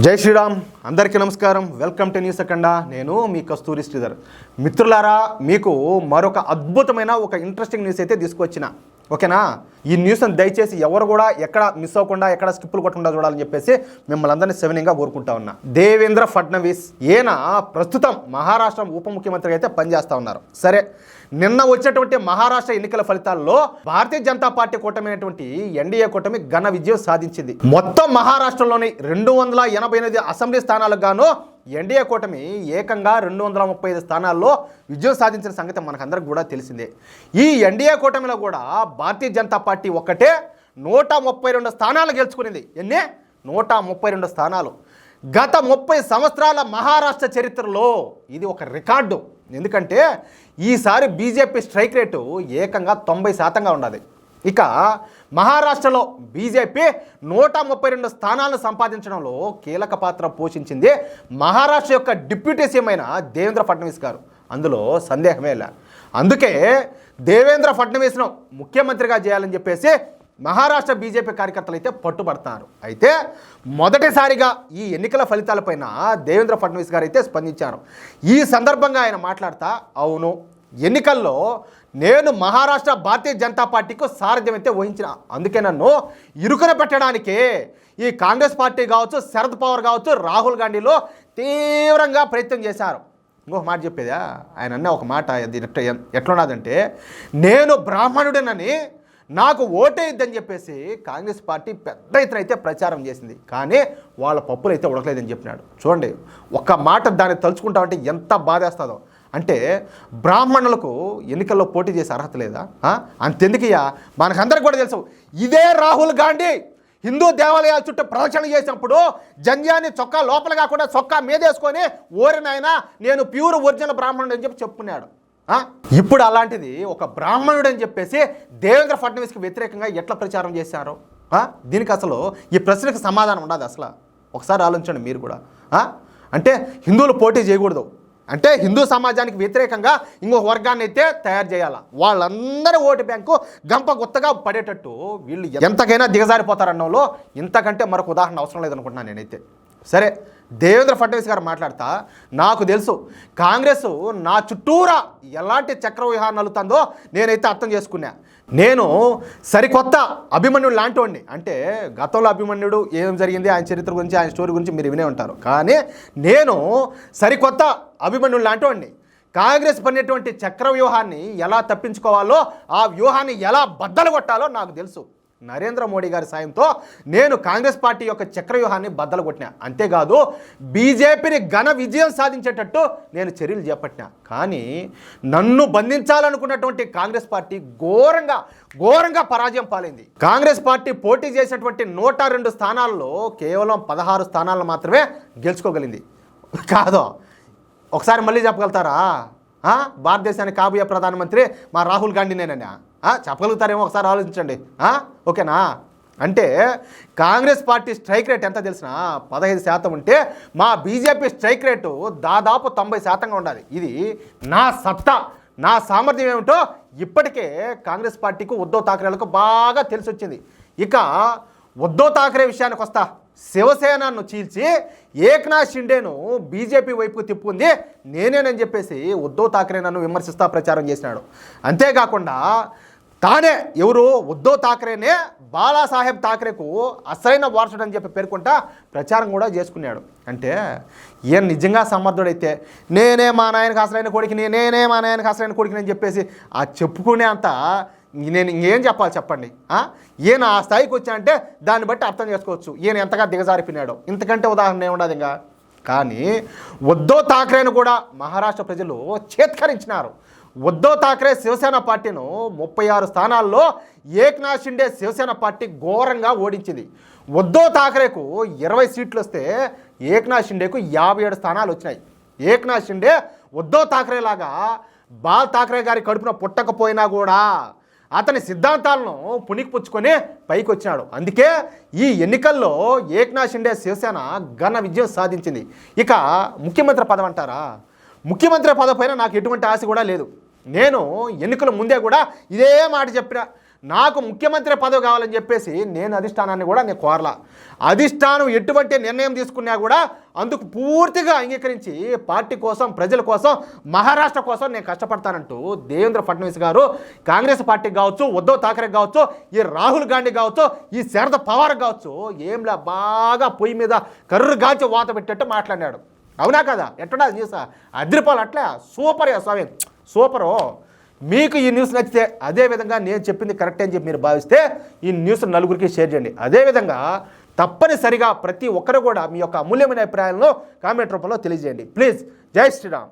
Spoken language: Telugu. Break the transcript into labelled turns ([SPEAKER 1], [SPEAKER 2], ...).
[SPEAKER 1] జై శ్రీరామ్, అందరికీ నమస్కారం. వెల్కమ్ టు న్యూస్ అఖండ. నేను మీ కస్తూరి శ్రీధర్. మిత్రులారా, మీకు మరొక అద్భుతమైన ఒక ఇంట్రెస్టింగ్ న్యూస్ అయితే తీసుకొచ్చిన. ఓకేనా? ఈ న్యూస్ని దయచేసి ఎవరు కూడా ఎక్కడ మిస్ అవ్వకుండా, ఎక్కడ స్కిప్పులు కొట్టకుండా చూడాలని చెప్పేసి మిమ్మల్ని అందరినీ సవినయంగా కోరుకుంటా ఉన్నా. దేవేంద్ర ఫడ్నవీస్ ఈయన ప్రస్తుతం మహారాష్ట్ర ఉప ముఖ్యమంత్రిగా అయితే పనిచేస్తూ ఉన్నారు. సరే, నిన్న వచ్చినటువంటి మహారాష్ట్ర ఎన్నికల ఫలితాల్లో భారతీయ జనతా పార్టీ కూటమైనటువంటి ఎన్డీఏ కూటమి ఘన విజయం సాధించింది. మొత్తం మహారాష్ట్రలోని 288 అసెంబ్లీ స్థానాలకు గాను ఎన్డీఏ కూటమి ఏకంగా 235 స్థానాల్లో విజయం సాధించిన సంగతి మనకందరికి కూడా తెలిసిందే. ఈ ఎన్డీఏ కూటమిలో కూడా భారతీయ జనతా పార్టీ ఒక్కటే 132 స్థానాలు గెలుచుకునింది. ఎన్ని? 132 స్థానాలు. గత 30 సంవత్సరాల మహారాష్ట్ర చరిత్రలో ఇది ఒక రికార్డు. ఎందుకంటే ఈసారి బీజేపీ స్ట్రైక్ రేటు ఏకంగా 90% ఉన్నది. ఇక మహారాష్ట్రలో బీజేపీ 132 స్థానాలను సంపాదించడంలో కీలక పాత్ర పోషించింది మహారాష్ట్ర యొక్క డిప్యూటీ సీఎం అయిన దేవేంద్ర ఫడ్నవీస్ గారు. అందులో సందేహమే లే. అందుకే దేవేంద్ర ఫడ్నవీస్ను ముఖ్యమంత్రిగా చేయాలని చెప్పేసి మహారాష్ట్ర బీజేపీ కార్యకర్తలు అయితే పట్టుబడతారు. అయితే మొదటిసారిగా ఈ ఎన్నికల ఫలితాలపైన దేవేంద్ర ఫడ్నవీస్ గారు అయితే స్పందించారు. ఈ సందర్భంగా ఆయన మాట్లాడుతూ, అవును, ఎన్నికల్లో నేను మహారాష్ట్ర భారతీయ జనతా పార్టీకు సారథ్యం అయితే వహించిన, అందుకే నన్ను ఇరుకున పెట్టడానికే ఈ కాంగ్రెస్ పార్టీ కావచ్చు, శరద్ పవార్ కావచ్చు, రాహుల్ గాంధీలో తీవ్రంగా ప్రయత్నం చేశారు. ఇంకొక మాట చెప్పేదా, ఆయన అన్న ఒక మాట ఎట్లున్నదంటే, నేను బ్రాహ్మణుడినని నాకు ఓటేద్దని చెప్పేసి కాంగ్రెస్ పార్టీ పెద్ద ఎత్తున అయితే ప్రచారం చేసింది. కానీ వాళ్ళ పప్పులు అయితే ఉడకలేదని చెప్పినాడు. చూడండి, ఒక్క మాట దాన్ని తలుచుకుంటామంటే ఎంత బాధేస్తుందో. అంటే బ్రాహ్మణులకు ఎన్నికల్లో పోటీ చేసే అర్హత లేదా? అంతెందుకయ్యా, మనకందరికి కూడా తెలుసు, ఇదే రాహుల్ గాంధీ హిందూ దేవాలయాల చుట్టూ ప్రదక్షిణ చేసినప్పుడు జంధ్యాన్ని చొక్కా లోపల కాకుండా చొక్కా మీదేసుకొని, ఓరినైనా నేను ప్యూర్ ఒరిజినల్ బ్రాహ్మణుడు అని చెప్పి చెప్పుకున్నాడు. ఇప్పుడు అలాంటిది ఒక బ్రాహ్మణుడు అని చెప్పేసి దేవేంద్ర ఫడ్నవీస్కి వ్యతిరేకంగా ఎట్లా ప్రచారం చేశారు? దీనికి అసలు ఈ ప్రశ్నకు సమాధానం ఉండదు. అసలు ఒకసారి ఆలోచించండి మీరు కూడా. అంటే హిందువులు పోటీ చేయకూడదు అంటే హిందూ సమాజానికి వ్యతిరేకంగా ఇంకొక వర్గాన్ని అయితే తయారు చేయాలా, వాళ్ళందరూ ఓటు బ్యాంకు గంప గుత్తగా పడేటట్టు వీళ్ళు ఎంతకైనా దిగజారిపోతారన్నంలో ఇంతకంటే మరొక ఉదాహరణ అవసరం లేదనుకుంటున్నాను నేనైతే. సరే, దేవేంద్ర ఫడ్నవీస్ గారు మాట్లాడతా, నాకు తెలుసు కాంగ్రెస్ నా చుట్టూరా ఎలాంటి చక్రవ్యూహాన్ని నలుతుందో నేనైతే అర్థం చేసుకున్నా. నేను సరికొత్త అభిమన్యుడు లాంటి వాడిని. అంటే గతంలో అభిమన్యుడు ఏం జరిగింది, ఆయన చరిత్ర గురించి, ఆయన స్టోరీ గురించి మీరు వినే ఉంటారు. కానీ నేను సరికొత్త అభిమన్యుడు లాంటి వాడిని. కాంగ్రెస్ పడినటువంటి చక్రవ్యూహాన్ని ఎలా తప్పించుకోవాలో, ఆ వ్యూహాన్ని ఎలా బద్దలు కొట్టాలో నాకు తెలుసు. నరేంద్ర మోడీ గారి సాయంతో నేను కాంగ్రెస్ పార్టీ యొక్క చక్రవ్యూహాన్ని బద్దలు కొట్టినా. అంతేకాదు బీజేపీని ఘన విజయం సాధించేటట్టు నేను చర్యలు చేపట్టినా. కానీ నన్ను బంధించాలనుకున్నటువంటి కాంగ్రెస్ పార్టీ ఘోరంగా పరాజయం పాలైంది. కాంగ్రెస్ పార్టీ పోటీ చేసినటువంటి 102 స్థానాల్లో కేవలం 16 స్థానాలను మాత్రమే గెలుచుకోగలిగింది. కాదు, ఒకసారి మళ్ళీ చెప్పగలుగుతారా? భారతదేశానికి కాబోయే ప్రధానమంత్రి మా రాహుల్ గాంధీనేనన్నా చెప్పగలుగుతారేమో? ఒకసారి ఆలోచించండి. ఓకేనా? అంటే కాంగ్రెస్ పార్టీ స్ట్రైక్ రేట్ ఎంత తెలిసిన 15% ఉంటే మా బీజేపీ స్ట్రైక్ రేటు దాదాపు 90%గా ఉండాలి. ఇది నా సత్తా, నా సామర్థ్యం ఏమిటో ఇప్పటికే కాంగ్రెస్ పార్టీకి, ఉద్ధవ్ ఠాక్రేలకు బాగా తెలిసి వచ్చింది. ఇక ఉద్ధవ్ ఠాక్రే విషయానికి వస్తా, శివసేనను చీల్చి ఏక్నాథ్ షిండేను బీజేపీ వైపుకు తిప్పుకుంది నేనేనని చెప్పేసి ఉద్ధవ్ ఠాక్రే నన్ను విమర్శిస్తా ప్రచారం చేసినాడు. అంతేకాకుండా తానే ఎవరు ఉద్ధవ్ ఠాక్రేనే బాలాసాహెబ్ ఠాక్రేకు అసలైన వారసుడు అని చెప్పి పేర్కొంటా ప్రచారం కూడా చేసుకున్నాడు. అంటే ఈయన నిజంగా సమర్థుడైతే నేనే మా నాయనకి అసలైన కొడుకుని అని చెప్పేసి ఆ చెప్పుకునే అంత నేను ఇంకేం చెప్పాలి చెప్పండి? ఈయన ఆ స్థాయికి వచ్చానంటే దాన్ని బట్టి అర్థం చేసుకోవచ్చు ఈయన ఎంతగా దిగజారిపోయినాడో. ఇంతకంటే ఉదాహరణ ఏముండదు ఇంకా. కానీ ఉద్ధవ్ ఠాక్రేను కూడా మహారాష్ట్ర ప్రజలు చేత్కరించినారు. ఉద్ధవ్ ఠాక్రే శివసేన పార్టీను 36 స్థానాల్లో ఏక్నాథ్ షిండే శివసేన పార్టీ ఘోరంగా ఓడించింది. ఉద్ధవ్ ఠాక్రేకు 20 సీట్లు వస్తే ఏక్నాథ్ షిండేకు 57 స్థానాలు వచ్చినాయి. ఏక్నాథ్ షిండే ఉద్ధవ్ ఠాక్రే లాగా బాల్ ఠాక్రే గారి కడుపున పుట్టకపోయినా కూడా అతని సిద్ధాంతాలను పుణికిపుచ్చుకొని పైకి వచ్చినాడు. అందుకే ఈ ఎన్నికల్లో ఏక్నాథ్ షిండే శివసేన ఘన విజయం సాధించింది. ఇక ముఖ్యమంత్రి పదవి అంటారా? ముఖ్యమంత్రి పదవి పైన నాకు ఎటువంటి ఆశ కూడా లేదు. నేను ఎన్నికల ముందే కూడా ఇదే మాట చెప్పిన, నాకు ముఖ్యమంత్రి పదవి కావాలని చెప్పేసి నేను అధిష్టానాన్ని కూడా నేను కోరలా. అధిష్టానం ఎటువంటి నిర్ణయం తీసుకున్నా కూడా అందుకు పూర్తిగా అంగీకరించి పార్టీ కోసం, ప్రజల కోసం, మహారాష్ట్ర కోసం నేను కష్టపడతానంటూ దేవేంద్ర ఫడ్నవీస్ గారు కాంగ్రెస్ పార్టీకి కావచ్చు, ఉద్ధవ్ ఠాకరే కావచ్చు, ఈ రాహుల్ గాంధీ కావచ్చు, ఈ శరద్ పవార్ కావచ్చు, ఏంలా బాగా పొయ్యి మీద కర్రు గాల్చి వాత పెట్టేట్టు మాట్లాడాడు. అవునా కదా? ఎట్టడా చూసా అద్రిపాలు అట్లా సూపర్ స్వామి, సూపరు. మీకు ఈ న్యూస్ నచ్చితే అదేవిధంగా నేను చెప్పింది కరెక్ట్ అని చెప్పి మీరు భావిస్తే ఈ న్యూస్ నలుగురికి షేర్ చేయండి. అదేవిధంగా తప్పనిసరిగా ప్రతి ఒక్కరు కూడా మీ యొక్క అమూల్యమైన అభిప్రాయాలను కామెంట్ రూపంలో తెలియజేయండి. ప్లీజ్. జై శ్రీరామ్.